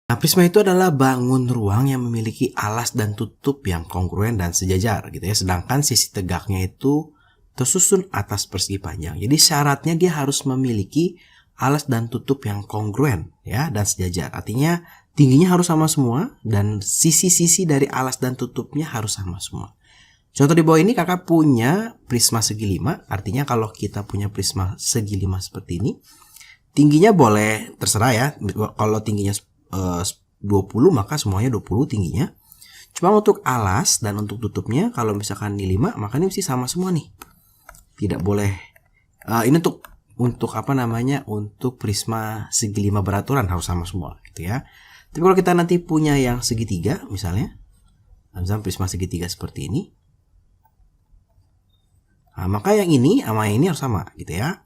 Nah, prisma itu adalah bangun ruang yang memiliki alas dan tutup yang kongruen dan sejajar gitu ya. Sedangkan sisi tegaknya itu tersusun atas persegi panjang. Jadi syaratnya dia harus memiliki alas dan tutup yang kongruen ya dan sejajar. Artinya tingginya harus sama semua dan sisi-sisi dari alas dan tutupnya harus sama semua. Contoh di bawah ini kakak punya prisma segi 5. Artinya kalau kita punya prisma segi 5 seperti ini, tingginya boleh terserah ya. Kalau tingginya 20 maka semuanya 20 tingginya. Cuma untuk alas dan untuk tutupnya kalau misalkan ini 5 maka ini mesti sama semua nih. Tidak boleh ini untuk apa namanya? Untuk prisma segi 5 beraturan harus sama semua gitu ya. Tapi kalau kita nanti punya yang segitiga misalnya prisma segitiga seperti ini. Nah, maka yang ini sama yang ini harus sama gitu ya.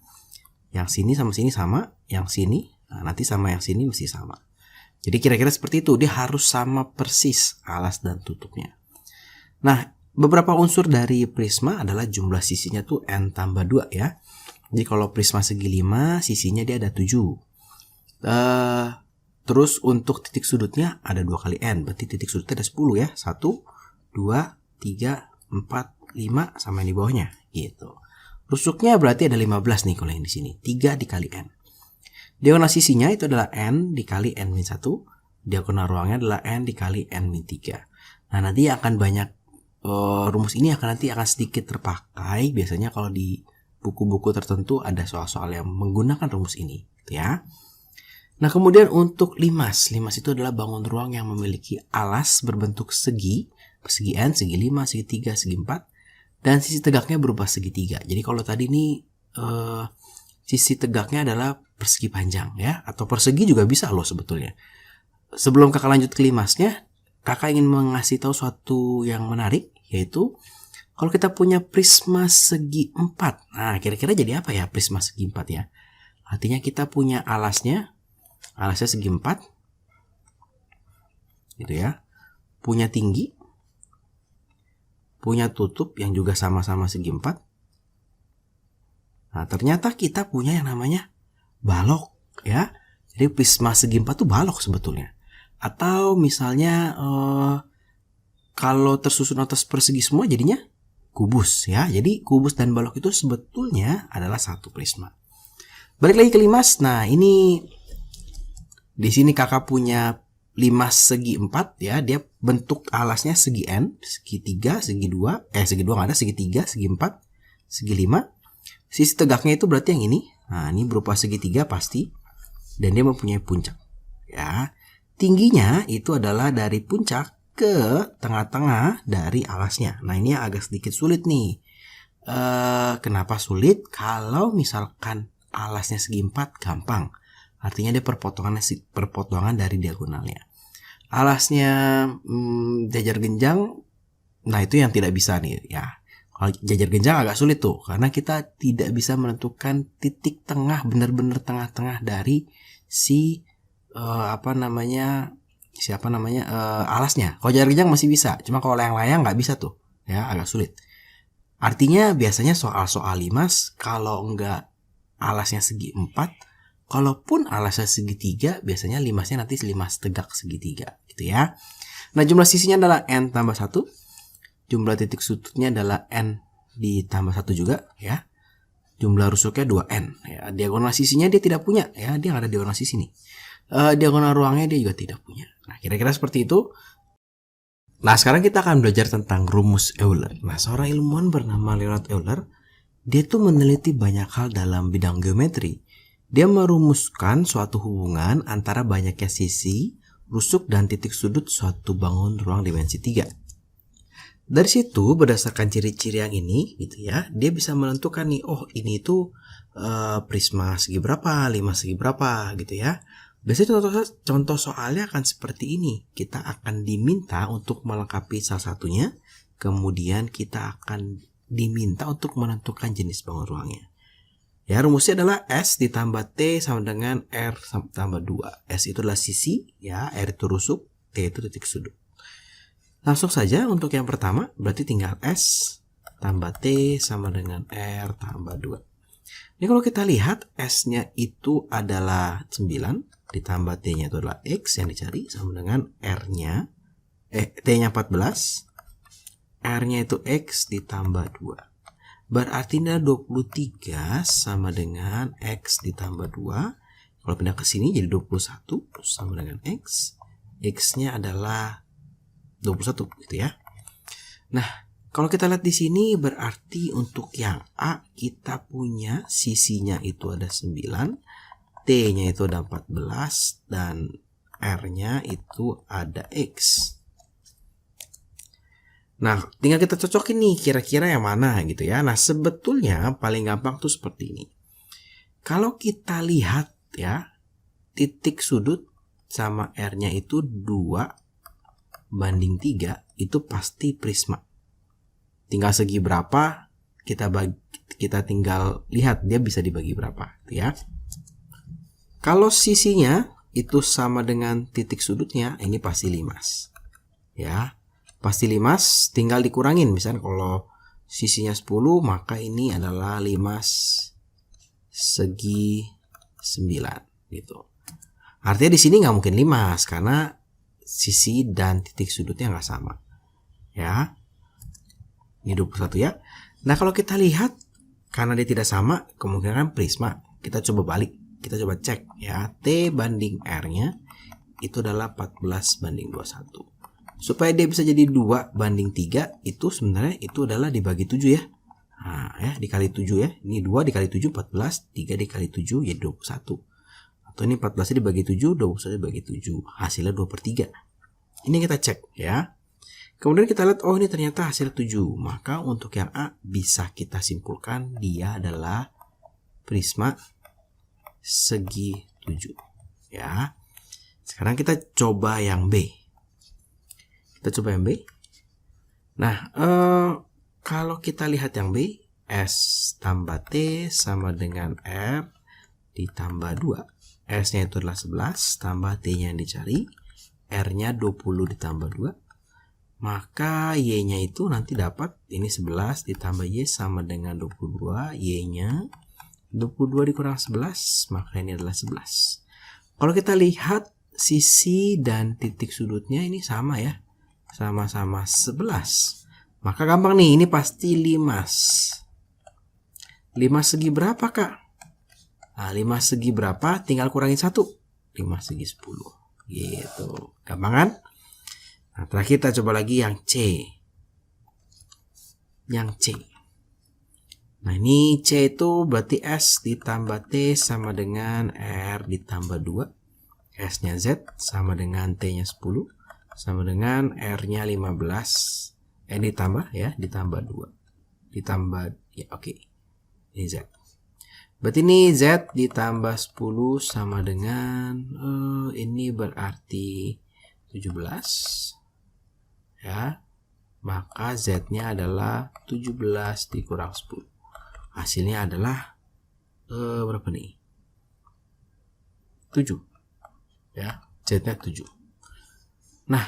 Yang sini sama sini sama, yang sini nanti sama yang sini mesti sama. Jadi kira-kira seperti itu, dia harus sama persis alas dan tutupnya. Nah, beberapa unsur dari prisma adalah jumlah sisinya tuh n tambah 2 ya. Jadi kalau prisma segi 5, sisinya dia ada 7. Terus untuk titik sudutnya ada 2 kali n, berarti titik sudutnya ada 10 ya. 1, 2, 3, 4, 5 sama yang di bawahnya gitu. Rusuknya berarti ada 15 nih kalau yang di sini. 3 dikali n. Diagonal sisinya itu adalah n dikali n-1. Diagonal ruangnya adalah n dikali n-3. Nah, nanti akan banyak rumus ini akan sedikit terpakai. Biasanya kalau di buku-buku tertentu ada soal-soal yang menggunakan rumus ini, gitu ya. Nah, kemudian untuk limas. Limas itu adalah bangun ruang yang memiliki alas berbentuk segi n, segi 5, segi 3, segi 4. Dan sisi tegaknya berupa segitiga. Jadi kalau tadi ini sisi tegaknya adalah persegi panjang ya, atau persegi juga bisa loh sebetulnya. Sebelum kakak lanjut ke limasnya, kakak ingin mengasih tahu suatu yang menarik, yaitu kalau kita punya prisma segi 4. Nah, kira-kira jadi apa ya prisma segi 4 ya? Artinya kita punya alasnya segi 4. Gitu ya. Punya tinggi, punya tutup yang juga sama-sama segi 4. Nah, ternyata kita punya yang namanya balok ya. Jadi prisma segi 4 tuh balok sebetulnya. Atau misalnya kalau tersusun atas persegi semua jadinya kubus ya. Jadi kubus dan balok itu sebetulnya adalah satu prisma. Balik lagi ke limas. Nah, ini di sini kakak punya limas segi 4 ya. Dia bentuk alasnya segi n, segi 3, segi 2, segi 2 nggak ada, segi 3, segi 4, segi 5. Sisi tegaknya itu berarti yang ini. Nah, ini berupa segitiga pasti. Dan dia mempunyai puncak. Ya. Tingginya itu adalah dari puncak ke tengah-tengah dari alasnya. Nah, ini yang agak sedikit sulit nih. Kenapa sulit? Kalau misalkan alasnya segi 4 gampang. Artinya dia perpotongan dari diagonalnya. Alasnya jajar genjang. Nah, itu yang tidak bisa nih ya. Kalau jajar genjang agak sulit tuh, karena kita tidak bisa menentukan titik tengah, benar-benar tengah-tengah dari si alasnya. Kalau jajar genjang masih bisa, cuma kalau layang-layang nggak bisa tuh, ya agak sulit. Artinya biasanya soal-soal limas kalau nggak alasnya segi 4, kalaupun alasnya segitiga, biasanya limasnya nanti limas tegak segitiga, gitu ya. Nah, jumlah sisinya adalah n tambah 1. Jumlah titik sudutnya adalah n ditambah 1 juga ya. Jumlah rusuknya 2n ya. Diagonal sisinya dia tidak punya ya, dia nggak ada diagonal sisi nih. Diagonal ruangnya dia juga tidak punya. Nah, kira-kira seperti itu. Nah, sekarang kita akan belajar tentang rumus Euler. Nah, seorang ilmuwan bernama Leonard Euler, dia tuh meneliti banyak hal dalam bidang geometri. Dia merumuskan suatu hubungan antara banyaknya sisi, rusuk dan titik sudut suatu bangun ruang dimensi 3. Dari situ berdasarkan ciri-ciri yang ini gitu ya, dia bisa menentukan nih, oh ini itu prisma segi berapa, 5 segi berapa gitu ya. Biasanya contoh soalnya akan seperti ini. Kita akan diminta untuk melengkapi salah satunya, kemudian kita akan diminta untuk menentukan jenis bangun ruangnya. Ya, rumusnya adalah S ditambah T sama dengan R tambah 2. S itu adalah sisi ya, R itu rusuk, T itu titik sudut. Langsung saja untuk yang pertama, berarti tinggal S tambah T sama dengan R tambah 2. Ini kalau kita lihat S-nya itu adalah 9, ditambah T-nya itu adalah X yang dicari sama dengan R-nya, T-nya 14, R-nya itu X ditambah 2. Berarti ini 23 sama dengan X ditambah 2. Kalau pindah ke sini jadi 21 sama dengan X. X-nya adalah 21 gitu ya. Nah, kalau kita lihat di sini berarti untuk yang A kita punya sisinya itu ada 9, T-nya itu ada 14 dan R-nya itu ada X. Nah, tinggal kita cocokin nih kira-kira yang mana gitu ya. Nah, sebetulnya paling gampang tuh seperti ini. Kalau kita lihat ya, titik sudut sama R-nya itu 2:3 itu pasti prisma. Tinggal segi berapa kita tinggal lihat dia bisa dibagi berapa ya. Kalau sisinya itu sama dengan titik sudutnya, ini pasti 5 ya. Pasti 5 tinggal dikurangin. Misalnya kalau sisinya 10 maka ini adalah 5 segi 9 gitu. Artinya di sini nggak mungkin 5 karena sisi dan titik sudutnya nggak sama ya. Ini 21 ya. Nah, kalau kita lihat karena dia tidak sama, kemungkinan prisma. Kita coba balik. Kita coba cek ya. T banding R-nya itu adalah 14:21. Supaya dia bisa jadi 2:3, itu sebenarnya itu adalah dibagi 7 ya. Nah, ya dikali 7 ya. Ini 2 dikali 7 14, 3 dikali 7 ya 21. Atau ini 14 dibagi 7, 21 dibagi 7. Hasilnya 2/3. Ini kita cek ya. Kemudian kita lihat, oh ini ternyata hasil 7. Maka untuk yang A bisa kita simpulkan dia adalah prisma segi 7. Ya. Sekarang kita coba yang B. Kita coba yang B. Nah, kalau kita lihat yang B, S tambah T sama dengan R ditambah 2. S-nya itu adalah 11 tambah T-nya yang dicari. R-nya 20 ditambah 2. Maka Y-nya itu nanti dapat ini 11 ditambah Y sama dengan 22. Y-nya 22 dikurang 11, maka ini adalah 11. Kalau kita lihat sisi dan titik sudutnya ini sama ya. Sama-sama 11. Maka gampang nih, ini pasti 5. 5 segi berapa, Kak? Nah, 5 segi berapa? Tinggal kurangin 1. 5 segi 10. Gitu. Gampang kan? Nah, terakhir kita coba lagi yang C. Yang C. Nah, ini C itu berarti S ditambah T sama dengan R ditambah 2. S-nya Z sama dengan T-nya 10. Sama dengan R-nya 15. Ditambah ya, ditambah 2. Ditambah, ya oke. Ini Z. Berarti ini Z ditambah 10 sama dengan, ini berarti 17. Ya, maka Z-nya adalah 17 dikurang 10. Hasilnya adalah berapa nih? 7. Ya, Z-nya 7. Nah,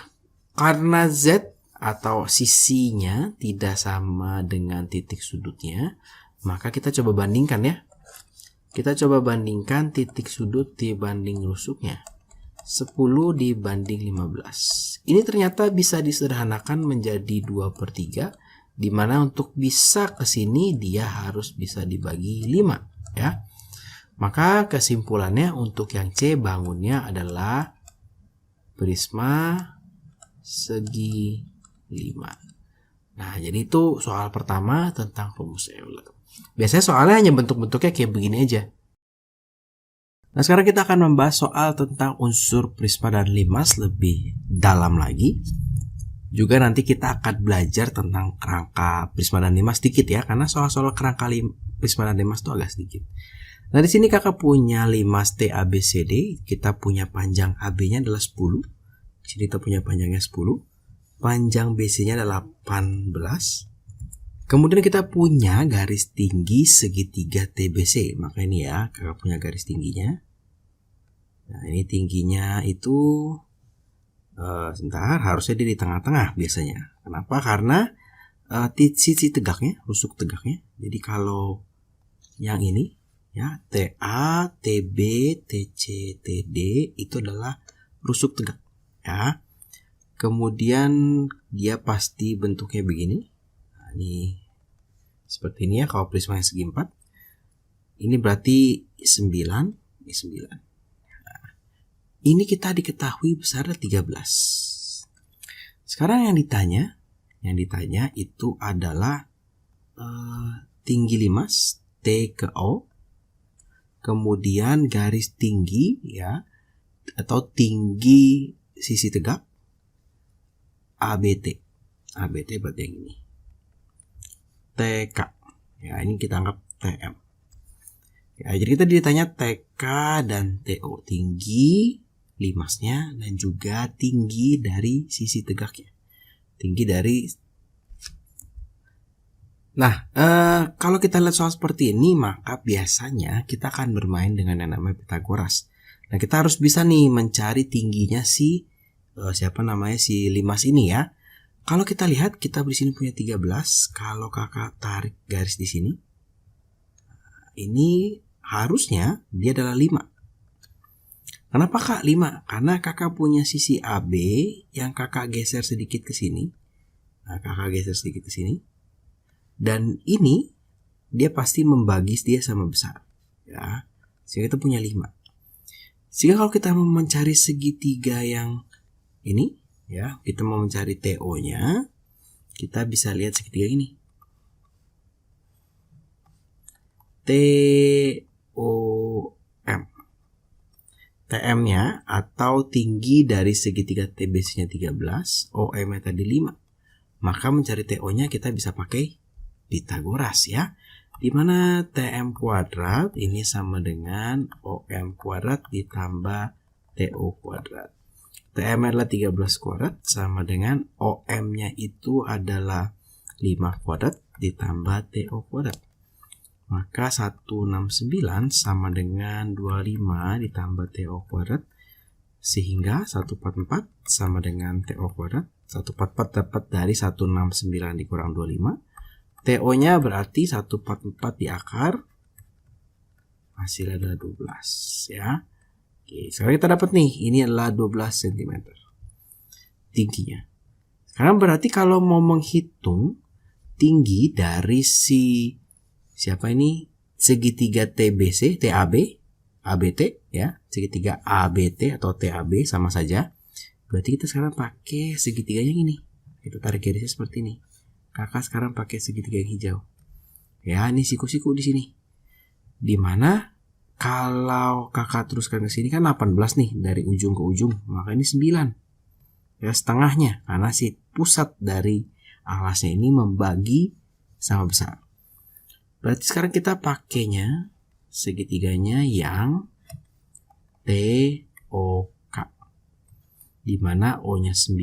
karena Z atau sisinya tidak sama dengan titik sudutnya, maka kita coba bandingkan ya. Kita coba bandingkan titik sudut dibanding rusuknya. 10 dibanding 15. Ini ternyata bisa disederhanakan menjadi 2/3, di mana untuk bisa ke sini dia harus bisa dibagi 5 ya. Maka kesimpulannya untuk yang C bangunnya adalah prisma segi 5. Nah, jadi itu soal pertama tentang rumus Euler. Biasanya soalnya hanya bentuk-bentuknya kayak begini aja. Nah, sekarang kita akan membahas soal tentang unsur prisma dan limas lebih dalam lagi. Juga nanti kita akan belajar tentang kerangka prisma dan limas sedikit ya, karena soal-soal kerangka prisma dan limas itu agak sedikit. Nah, di sini kakak punya limas T ABCD, kita punya panjang AB-nya adalah 10. Di sini kita punya panjangnya 10. Panjang BC-nya adalah 18. Kemudian kita punya garis tinggi segitiga TBC. Maka ini ya, kakak punya garis tingginya. Nah, ini tingginya itu sebentar, harusnya dia di tengah-tengah biasanya. Kenapa? Karena sisi tegaknya, rusuk tegaknya. Jadi kalau yang ini Ya, TA, TB, TC, TD itu adalah rusuk tegak. Ya. Kemudian dia pasti bentuknya begini. Nah, ini seperti ini ya kalau prismanya segi 4. Ini berarti 9, ini 9. Nah, ini kita diketahui besarnya 13. Sekarang yang ditanya itu adalah tinggi limas T ke O, kemudian garis tinggi ya atau tinggi sisi tegak ABT. ABT berarti yang ini. TK. Ya, ini kita anggap TM. Ya, jadi kita ditanya TK dan TO, tinggi limasnya dan juga tinggi dari sisi tegaknya. Tinggi dari. Nah, kalau kita lihat soal seperti ini, maka biasanya kita akan bermain dengan yang namanya Pitagoras. Nah, kita harus bisa nih mencari tingginya si limas ini ya. Kalau kita lihat, kita di sini punya 13. Kalau kakak tarik garis di sini, ini harusnya dia adalah 5. Kenapa kak 5? Karena kakak punya sisi AB yang kakak geser sedikit ke sini. Nah, kakak geser sedikit ke sini. Dan ini dia pasti membagi dia sama besar. Ya, sehingga kita punya 5. Sehingga kalau kita mau mencari segitiga yang ini, ya, kita mau mencari TO-nya, kita bisa lihat segitiga ini. TOM. TM-nya atau tinggi dari segitiga TBC-nya 13, OM-nya tadi 5. Maka mencari TO-nya kita bisa pakai Pitagoras ya. Dimana TM kuadrat ini sama dengan OM kuadrat ditambah TO kuadrat. TM adalah 13 kuadrat sama dengan OM-nya itu adalah 5 kuadrat ditambah TO kuadrat. Maka 169 sama dengan 25 ditambah TO kuadrat. Sehingga 144 sama dengan TO kuadrat. 144 dapat dari 169 dikurang 25. TO-nya berarti 144 di akar. Hasilnya adalah 12 ya. Oke, sekarang kita dapat nih, ini adalah 12 cm tingginya. Sekarang berarti kalau mau menghitung tinggi dari segitiga TBC, TAB, ABT ya, segitiga ABT atau TAB sama saja. Berarti kita sekarang pakai segitiga yang ini. Kita tarik garisnya seperti ini. Kakak sekarang pakai segitiga yang hijau. Ya, ini siku-siku di sini. Dimana kalau kakak teruskan ke sini kan 18 nih dari ujung ke ujung, maka ini 9. Ya, setengahnya karena si pusat dari alasnya ini membagi sama besar. Berarti sekarang kita pakainya segitiganya yang TOK. Dimana O-nya 9,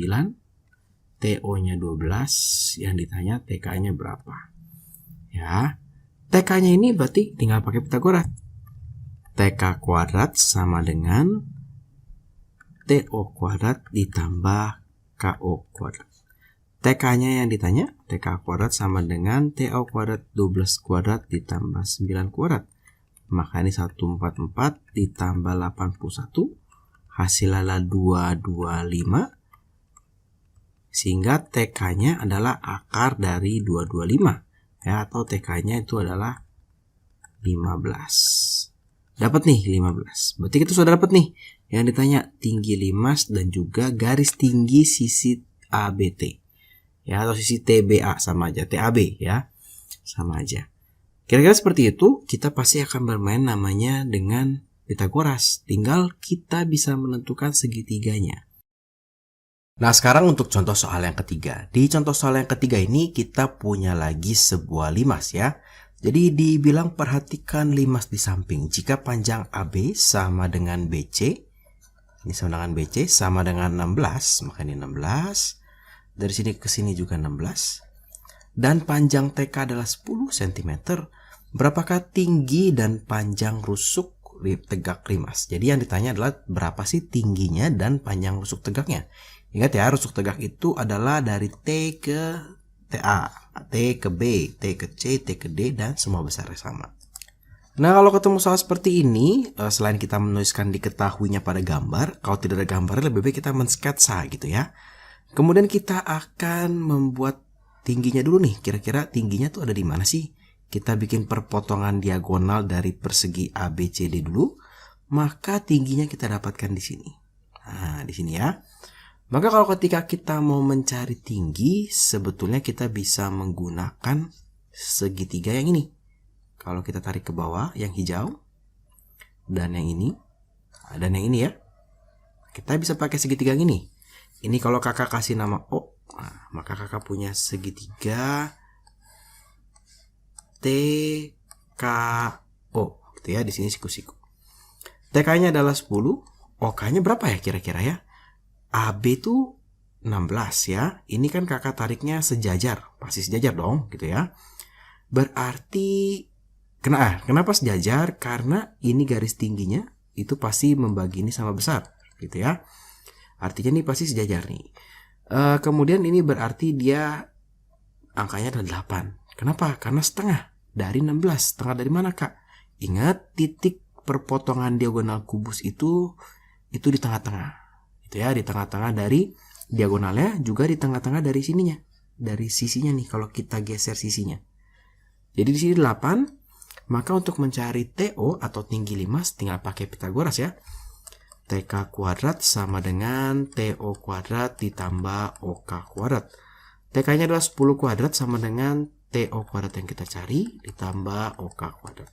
TO-nya 12, yang ditanya TK-nya berapa. Ya, TK-nya ini berarti tinggal pakai Pitagoras. TK kuadrat sama dengan TO kuadrat ditambah KO kuadrat. TK-nya yang ditanya, TK kuadrat sama dengan TO kuadrat 12 kuadrat ditambah 9 kuadrat. Maka ini 144 ditambah 81, hasilnya 225. Sehingga TK-nya adalah akar dari 225. Ya, atau TK-nya itu adalah 15. Dapat nih 15. Berarti kita sudah dapat nih yang ditanya tinggi limas dan juga garis tinggi sisi ABT. Ya, atau sisi TBA sama aja, TAB ya. Sama aja. Kira-kira seperti itu, kita pasti akan bermain namanya dengan Pitagoras. Tinggal kita bisa menentukan segitiganya. Nah, sekarang untuk contoh soal yang ketiga. Di contoh soal yang ketiga ini kita punya lagi sebuah limas ya. Jadi dibilang perhatikan limas di samping. Jika panjang AB sama dengan BC, ini sama dengan BC sama dengan 16, maka ini 16. Dari sini ke sini juga 16. Dan panjang TK adalah 10 cm. Berapakah tinggi dan panjang rusuk tegak limas? Jadi yang ditanya adalah berapa sih tingginya dan panjang rusuk tegaknya. Ingat ya, rusuk tegak itu adalah dari T ke TA, T ke B, T ke C, T ke D, dan semua besarnya sama. Nah, kalau ketemu soal seperti ini, selain kita menuliskan diketahuinya pada gambar, kalau tidak ada gambarnya lebih baik kita mensketsa gitu ya. Kemudian kita akan membuat tingginya dulu nih. Kira-kira tingginya tuh ada di mana sih? Kita bikin perpotongan diagonal dari persegi ABCD dulu, maka tingginya kita dapatkan di sini. Nah, di sini ya. Maka kalau ketika kita mau mencari tinggi, sebetulnya kita bisa menggunakan segitiga yang ini. Kalau kita tarik ke bawah, yang hijau, dan yang ini ya, kita bisa pakai segitiga yang ini. Ini kalau kakak kasih nama O, nah, maka kakak punya segitiga TKO, gitu ya. Di sini siku-siku. TK-nya adalah 10, OK-nya berapa ya kira-kira ya? AB itu 16 ya. Ini kan kakak tariknya sejajar, pasti sejajar dong, gitu ya. Berarti kenapa sejajar? Karena ini garis tingginya itu pasti membagi ini sama besar, gitu ya. Artinya ini pasti sejajar nih. Kemudian ini berarti dia angkanya adalah 8. Kenapa? Karena setengah dari 16. Setengah dari mana, Kak? Ingat, titik perpotongan diagonal kubus itu di tengah-tengah. Itu ya, di tengah-tengah dari diagonalnya, juga di tengah-tengah dari sininya. Dari sisinya nih kalau kita geser sisinya. Jadi di sini 8. Maka untuk mencari TO atau tinggi 5 tinggal pakai Pitagoras ya. TK kuadrat sama dengan TO kuadrat ditambah OK kuadrat. TK-nya adalah 10 kuadrat sama dengan TO kuadrat yang kita cari ditambah OK kuadrat.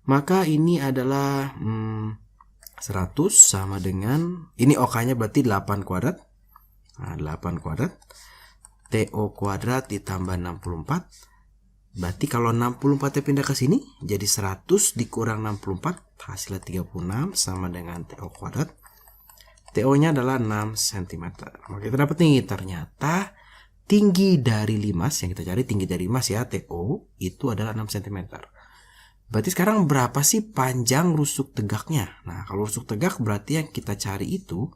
Maka ini adalah 100 sama dengan, ini OK-nya berarti 8 kuadrat. Nah, 8 kuadrat. TO kuadrat ditambah 64. Berarti kalau 64-nya pindah ke sini, jadi 100 dikurang 64, hasilnya 36 sama dengan TO kuadrat. TO-nya adalah 6 cm. Maka kita dapat nih, ternyata tinggi dari limas, yang kita cari tinggi dari limas ya, TO, itu adalah 6 cm. Berarti sekarang berapa sih panjang rusuk tegaknya? Nah, kalau rusuk tegak berarti yang kita cari itu,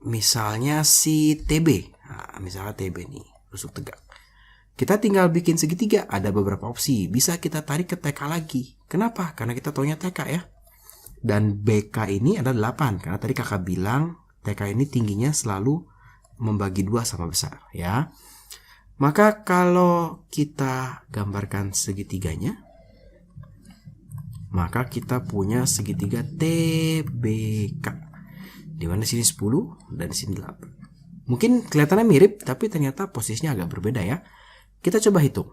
misalnya si TB. Nah, misalnya TB nih, rusuk tegak. Kita tinggal bikin segitiga, ada beberapa opsi. Bisa kita tarik ke TK lagi. Kenapa? Karena kita taunya TK ya. Dan BK ini adalah 8. Karena tadi kakak bilang TK ini tingginya selalu membagi 2 sama besar ya. Maka kalau kita gambarkan segitiganya, maka kita punya segitiga TBK. Di mana sini 10 dan di sini 8. Mungkin kelihatannya mirip, tapi ternyata posisinya agak berbeda ya. Kita coba hitung.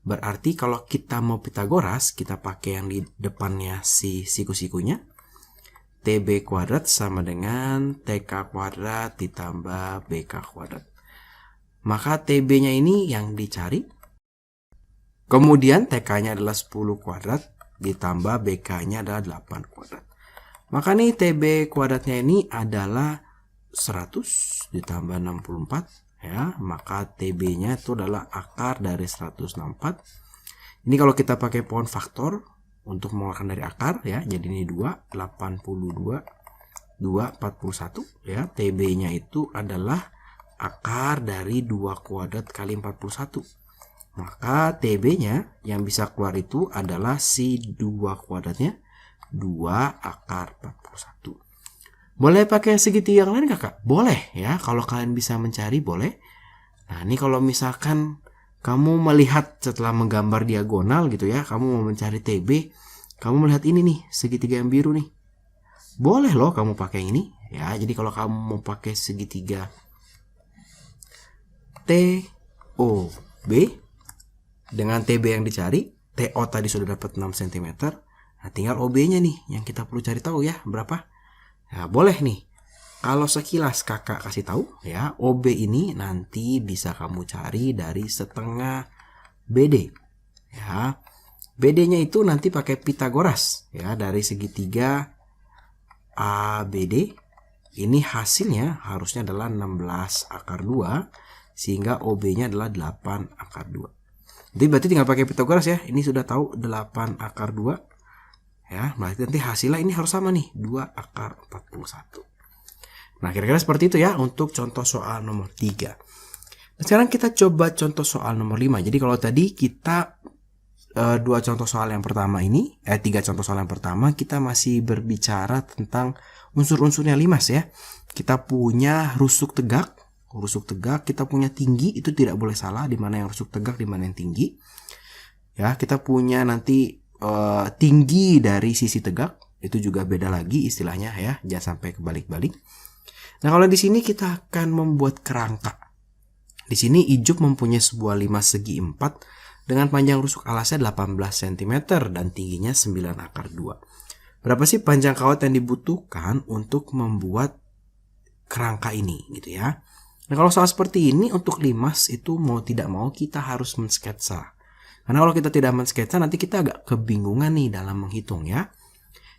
Berarti kalau kita mau Pitagoras, kita pakai yang di depannya si siku-sikunya. TB kuadrat sama dengan TK kuadrat ditambah BK kuadrat. Maka TB-nya ini yang dicari. Kemudian TK-nya adalah 10 kuadrat ditambah BK-nya adalah 8 kuadrat. Maka nih TB kuadratnya ini adalah 100 ditambah 64. Ya, maka TB-nya itu adalah akar dari 164. Ini kalau kita pakai pohon faktor untuk mengeluarkan dari akar ya, jadi ini 2, 82, 2, 41 ya. TB-nya itu adalah akar dari 2 kuadrat kali 41. Maka TB-nya yang bisa keluar itu adalah si 2 kuadratnya, 2 akar 41. Boleh pakai segitiga yang lain kakak? Boleh ya, kalau kalian bisa mencari boleh. Nah ini kalau misalkan kamu melihat setelah menggambar diagonal gitu ya, kamu mau mencari TB, kamu melihat ini nih, segitiga yang biru nih. Boleh loh kamu pakai ini ya. Jadi kalau kamu mau pakai segitiga TOB dengan TB yang dicari, TO tadi sudah dapat 6 cm. Nah tinggal OB-nya nih yang kita perlu cari tahu ya, berapa? Nah, boleh nih. Kalau sekilas kakak kasih tahu ya, OB ini nanti bisa kamu cari dari setengah BD. Ya. BD-nya itu nanti pakai Pitagoras ya, dari segitiga ABD. Ini hasilnya harusnya adalah 16 akar 2 sehingga OB-nya adalah 8 akar 2. Jadi berarti tinggal pakai Pitagoras ya. Ini sudah tahu 8 akar 2. Ya, berarti nanti hasilnya ini harus sama nih, 2 akar 41. Nah, kira-kira seperti itu ya untuk contoh soal nomor 3. Nah, sekarang kita coba contoh soal nomor 5. Jadi kalau tadi kita dua contoh soal yang pertama ini, tiga contoh soal yang pertama kita masih berbicara tentang unsur-unsurnya limas ya. Kita punya rusuk tegak, kita punya tinggi, itu tidak boleh salah di mana yang rusuk tegak, di mana yang tinggi. Ya, kita punya nanti tinggi dari sisi tegak, itu juga beda lagi istilahnya ya, jangan sampai kebalik-balik. Nah, kalau di sini kita akan membuat kerangka. Di sini Ijuk mempunyai sebuah limas segi 4 dengan panjang rusuk alasnya 18 cm dan tingginya 9/2. Berapa sih panjang kawat yang dibutuhkan untuk membuat kerangka ini gitu ya. Nah, kalau soal seperti ini untuk limas itu mau tidak mau kita harus mensketsa. Karena kalau kita tidak mensketsa nanti kita agak kebingungan nih dalam menghitung ya.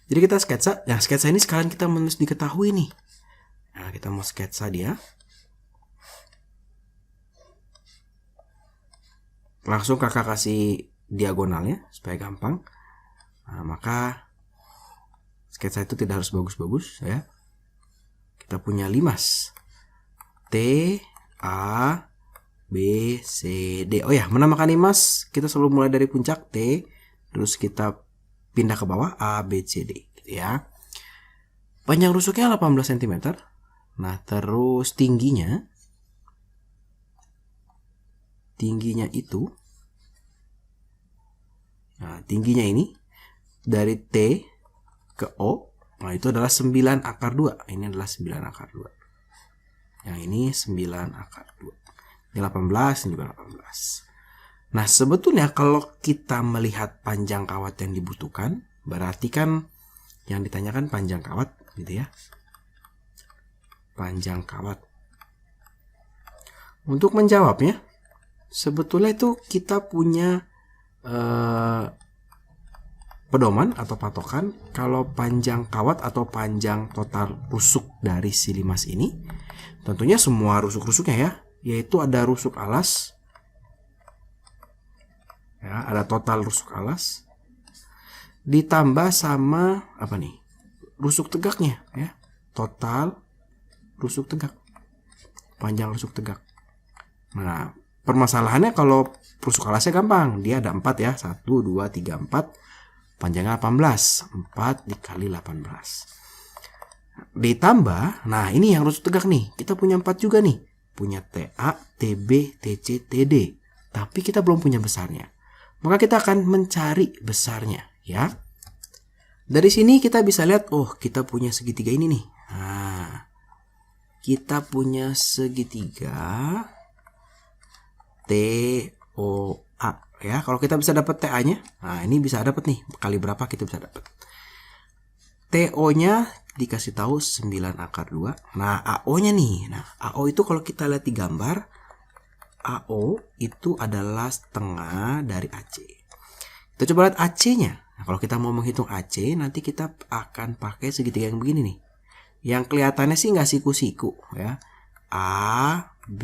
Jadi kita sketsa, yang sketsa ini sekalian kita menulis diketahui nih. Nah, kita mau sketsa dia. Langsung kakak kasih diagonalnya supaya gampang. Nah, maka sketsa itu tidak harus bagus-bagus ya. Kita punya limas T A B C D. Oh ya, menamakan limas kita selalu mulai dari puncak T, terus kita pindah ke bawah A B C D gitu ya. Panjang rusuknya 18 cm. Nah, terus tingginya itu, nah tingginya ini dari T ke O, nah itu adalah 9/2. Ini adalah 9/2. Yang ini 9/2. Ini 18, ini juga 18. Nah, sebetulnya kalau kita melihat panjang kawat yang dibutuhkan, berarti kan yang ditanyakan panjang kawat gitu ya. Panjang kawat. Untuk menjawabnya, sebetulnya itu kita punya pedoman atau patokan kalau panjang kawat atau panjang total rusuk dari si limas ini. Tentunya semua rusuk-rusuknya ya, yaitu ada rusuk alas. Ya, ada total rusuk alas ditambah sama apa nih? Rusuk tegaknya ya. Total rusuk tegak. Panjang rusuk tegak. Nah, permasalahannya kalau rusuk alasnya gampang, dia ada 4 ya. 1 2 3 4. Panjangnya 18. 4 dikali 18. Ditambah, nah ini yang rusuk tegak nih. Kita punya 4 juga nih. Punya TA, TB, TC, TD. Tapi kita belum punya besarnya. Maka kita akan mencari besarnya ya. Dari sini kita bisa lihat, oh kita punya segitiga ini nih. Nah, kita punya segitiga TOA ya. Kalau kita bisa dapat TA-nya, nah ini bisa dapat nih, kali berapa kita bisa dapat. TO-nya dikasih tahu 9/2. Nah, AO-nya nih. Nah, AO itu kalau kita lihat di gambar, AO itu adalah setengah dari AC. Kita coba lihat AC-nya. Nah, kalau kita mau menghitung AC, nanti kita akan pakai segitiga yang begini nih. Yang kelihatannya sih nggak siku-siku ya. A, B,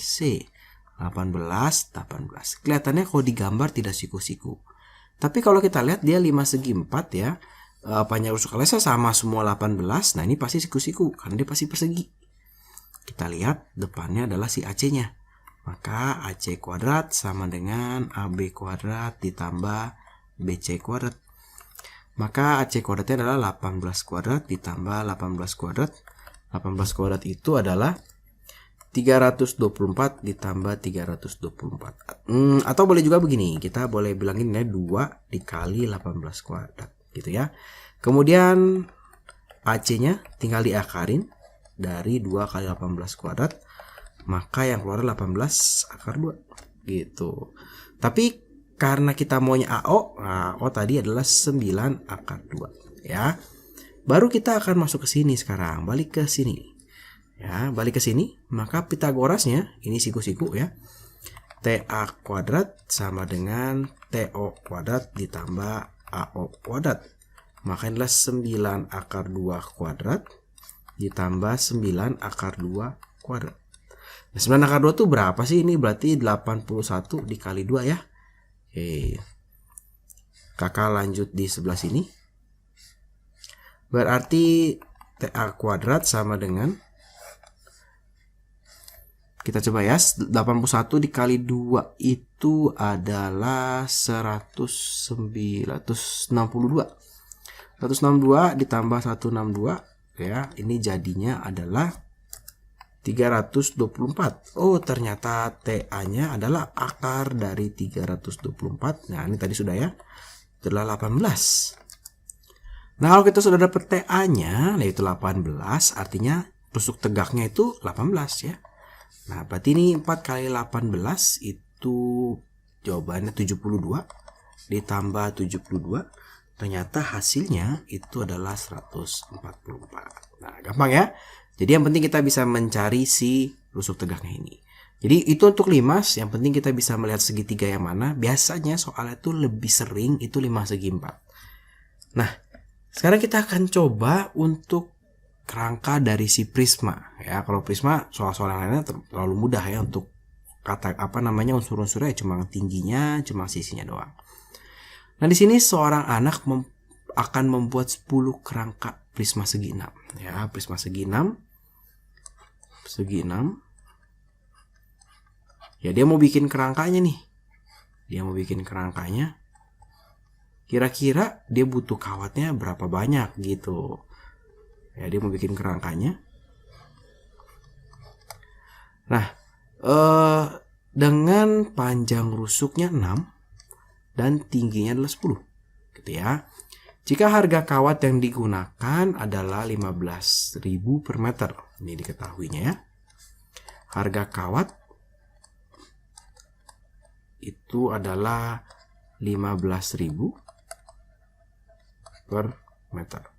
C. 18, 18. Kelihatannya kalau digambar tidak siku-siku. Tapi kalau kita lihat dia 5 segi 4 ya. Panjang rusuk alasnya sama semua 18. Nah, ini pasti siku-siku karena dia pasti persegi. Kita lihat depannya adalah si AC-nya. Maka AC kuadrat sama dengan AB kuadrat ditambah BC kuadrat. Maka AC kuadratnya adalah 18 kuadrat ditambah 18 kuadrat. 18 kuadrat itu adalah 324 ditambah 324. Atau boleh juga begini, kita boleh bilangin ya 2 dikali 18 kuadrat gitu ya. Kemudian AC-nya tinggal diakarin dari 2 kali 18 kuadrat. Maka yang keluar 18/2 gitu. Tapi karena kita maunya AO, nah AO tadi adalah 9/2 ya. Baru kita akan masuk ke sini sekarang, balik ke sini. Ya, balik ke sini, maka Pitagorasnya ini siku-siku ya. TA kuadrat sama dengan TO kuadrat ditambah AO kuadrat. Maka adalah 9/2 kuadrat ditambah 9/2 kuadrat. Nah, 9/2 itu berapa sih? Ini berarti 81 dikali 2 ya. Oke. Kakak lanjut di sebelah sini. Berarti TA kuadrat sama dengan Kita coba ya, 81 dikali 2 itu adalah 162. 162 ditambah 162 ya, ini jadinya adalah 324. Oh, ternyata TA-nya adalah akar dari 324. Nah, ini tadi sudah ya. Adalah 18. Nah, kalau kita sudah dapat TA-nya, yaitu 18, artinya rusuk tegaknya itu 18 ya. Nah, berarti ini 4 kali 18 itu jawabannya 72 ditambah 72. Ternyata hasilnya itu adalah 144. Nah, gampang ya. Jadi yang penting kita bisa mencari si rusuk tegaknya ini. Jadi itu untuk limas, yang penting kita bisa melihat segitiga yang mana. Biasanya soalnya itu lebih sering itu 5 segi 4. Nah, sekarang kita akan coba untuk kerangka dari si prisma ya. Kalau prisma soal-soal yang lainnya terlalu mudah ya, untuk kata unsur-unsurnya cuma tingginya, cuma sisinya doang. Nah, di sini seorang anak akan membuat 10 kerangka prisma segi 6 ya, prisma segi 6. Ya, dia mau bikin kerangkanya nih. Kira-kira dia butuh kawatnya berapa banyak gitu. Ya, dia mau bikin kerangkanya. Nah, dengan panjang rusuknya 6 dan tingginya adalah 10 gitu ya. Jika harga kawat yang digunakan adalah 15.000 per meter. Ini diketahuinya ya. Harga kawat itu adalah 15.000 per meter.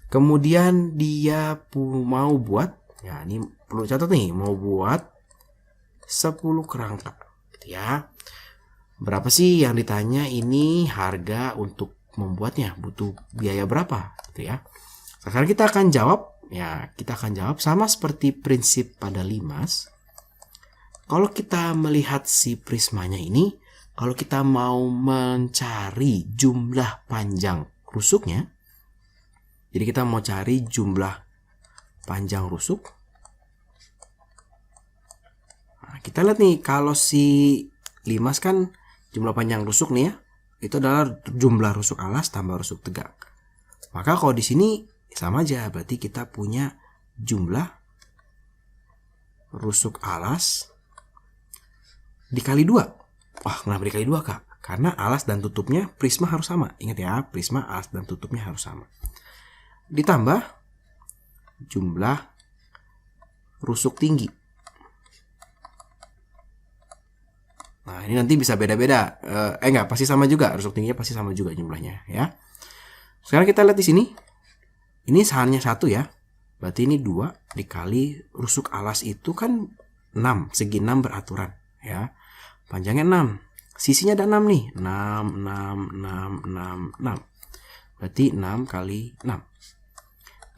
Kemudian dia mau buat, ya ini perlu catat nih, mau buat 10 kerangka gitu ya. Berapa sih yang ditanya ini, harga untuk membuatnya, butuh biaya berapa gitu ya. Sekarang kita akan jawab sama seperti prinsip pada limas. Kalau kita melihat si prismanya ini, kalau kita mau mencari jumlah panjang rusuknya, jadi kita mau cari jumlah panjang rusuk. Nah, kita lihat nih, kalau si limas kan jumlah panjang rusuk nih ya, itu adalah jumlah rusuk alas tambah rusuk tegak. Maka kalau di sini sama aja, berarti kita punya jumlah rusuk alas dikali 2. Wah, kenapa dikali 2, Kak? Karena alas dan tutupnya prisma harus sama. Ingat ya, prisma, alas dan tutupnya harus sama. Ditambah jumlah rusuk tinggi. Nah, ini nanti bisa beda-beda. Pasti sama juga. Rusuk tingginya pasti sama juga jumlahnya ya. Sekarang kita lihat di sini. Ini hanya 1 ya. Berarti ini 2 dikali rusuk alas itu kan 6. Segi 6 beraturan ya. Panjangnya 6. Sisinya ada 6 nih. 6, 6, 6, 6, 6. Berarti 6 kali 6.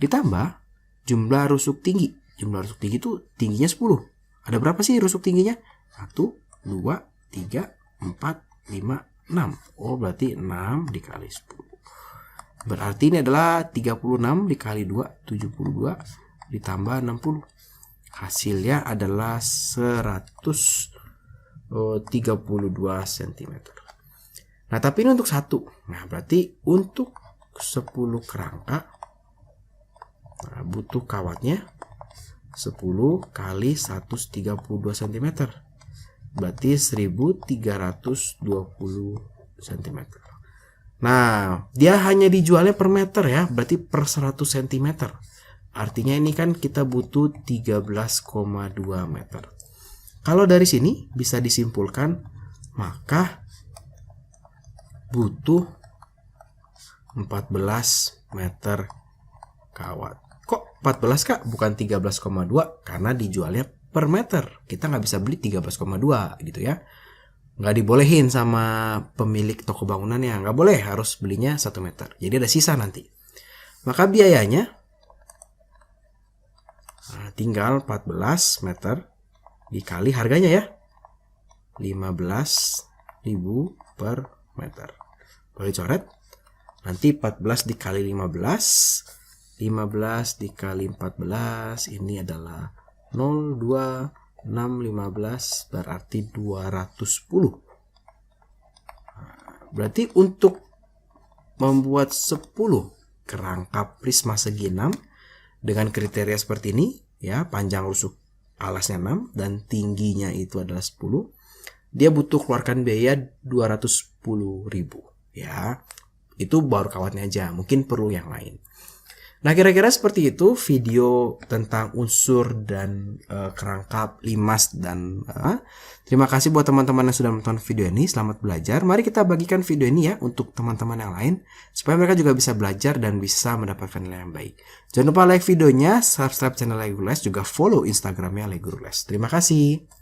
Ditambah jumlah rusuk tinggi. Jumlah rusuk tinggi itu tingginya 10. Ada berapa sih rusuk tingginya? 1, 2, 3, 4, 5, 6. Oh, berarti 6 dikali 10. Berarti ini adalah 36 dikali 2, 72 ditambah 60. Hasilnya adalah 132 cm. Nah, tapi ini untuk 1. Nah, berarti untuk 10 kerangka, nah, butuh kawatnya 10 kali 132 cm. Berarti 1320 cm. Nah, dia hanya dijualnya per meter ya, berarti per 100 cm. Artinya ini kan kita butuh 13,2 meter. Kalau dari sini bisa disimpulkan, maka butuh 14 meter kawat. Kok 14, Kak? Bukan 13,2? Karena dijualnya per meter. Kita nggak bisa beli 13,2 gitu ya. Nggak dibolehin sama pemilik toko bangunannya. Nggak boleh, harus belinya 1 meter. Jadi ada sisa nanti. Maka biayanya tinggal 14 meter dikali harganya ya. 15.000 per meter. Boleh coret. Nanti 14 dikali 15 dikali 14 ini adalah 02 6, 15 berarti 210. Berarti untuk membuat 10 kerangka prisma segi 6 dengan kriteria seperti ini, ya, panjang rusuk alasnya 6 dan tingginya itu adalah 10, dia butuh keluarkan biaya 210.000, ya. Itu baru kawatnya aja, mungkin perlu yang lain. Nah, kira-kira seperti itu video tentang unsur dan kerangka limas dan terima kasih buat teman-teman yang sudah menonton video ini. Selamat belajar. Mari kita bagikan video ini ya untuk teman-teman yang lain supaya mereka juga bisa belajar dan bisa mendapatkan nilai yang baik. Jangan lupa like videonya, subscribe channel Lego Les, juga follow Instagramnya Lego Les. Terima kasih.